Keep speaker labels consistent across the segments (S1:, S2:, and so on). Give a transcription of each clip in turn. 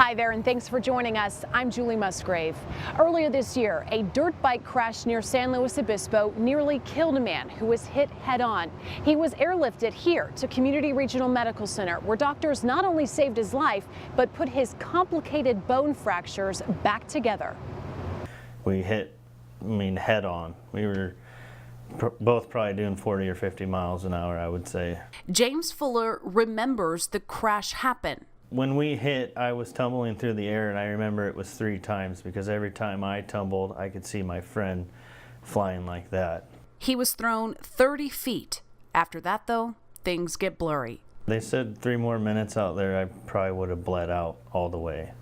S1: Hi there, and thanks for joining us. I'm Julie Musgrave. Earlier this year, a dirt bike crash near San Luis Obispo nearly killed a man who was hit head-on. He was airlifted here to Community Regional Medical Center, where doctors not only saved his life, but put his complicated bone fractures back together.
S2: We hit, head-on. We were both probably doing 40 or 50 miles an hour, I would say.
S1: James Fuller remembers the crash happen.
S2: When we hit, I was tumbling through the air, and I remember it was 3 times because every time I tumbled, I could see my friend flying like that.
S1: He was thrown 30 feet. After that, though, things get blurry.
S2: They said 3 more minutes out there, I probably would have bled out all the way.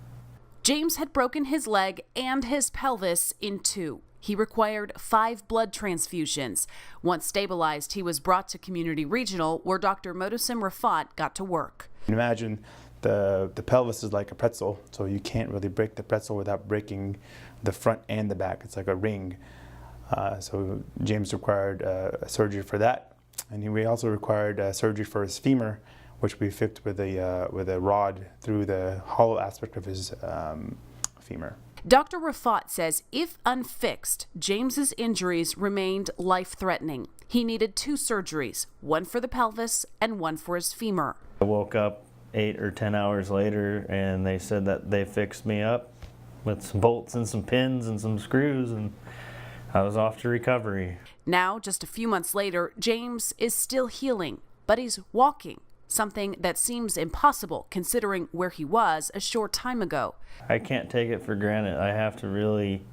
S1: James had broken his leg and his pelvis in 2. He required 5 blood transfusions. Once stabilized, he was brought to Community Regional, where Dr. Modosim Rafat got to work.
S3: Imagine the pelvis is like a pretzel, so you can't really break the pretzel without breaking the front and the back. It's like a ring. So James required a surgery for that, and we also required surgery for his femur, which we fixed with a rod through the hollow aspect of his femur.
S1: Dr. Rafat says if unfixed, James's injuries remained life-threatening. He needed 2 surgeries, one for the pelvis and one for his femur.
S2: I woke up 8 or 10 hours later, and they said that they fixed me up with some bolts and some pins and some screws, and I was off to recovery.
S1: Now, just a few months later, James is still healing, but he's walking, something that seems impossible considering where he was a short time ago.
S2: I can't take it for granted. I have to really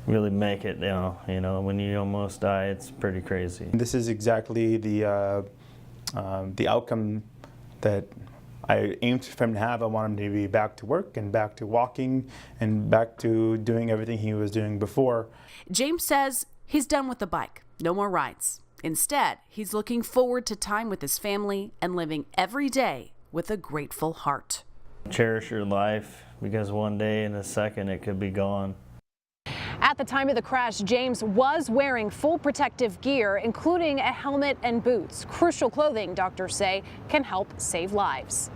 S2: make it now. You know, when you almost die, it's pretty crazy.
S3: This is exactly the outcome that I aimed for him to have. I want him to be back to work and back to walking and back to doing everything he was doing before.
S1: James says he's done with the bike. No more rides. Instead, he's looking forward to time with his family and living every day with a grateful heart.
S2: Cherish your life, because one day in a second it could be gone.
S1: At the time of the crash, James was wearing full protective gear, including a helmet and boots. Crucial clothing, doctors say, can help save lives.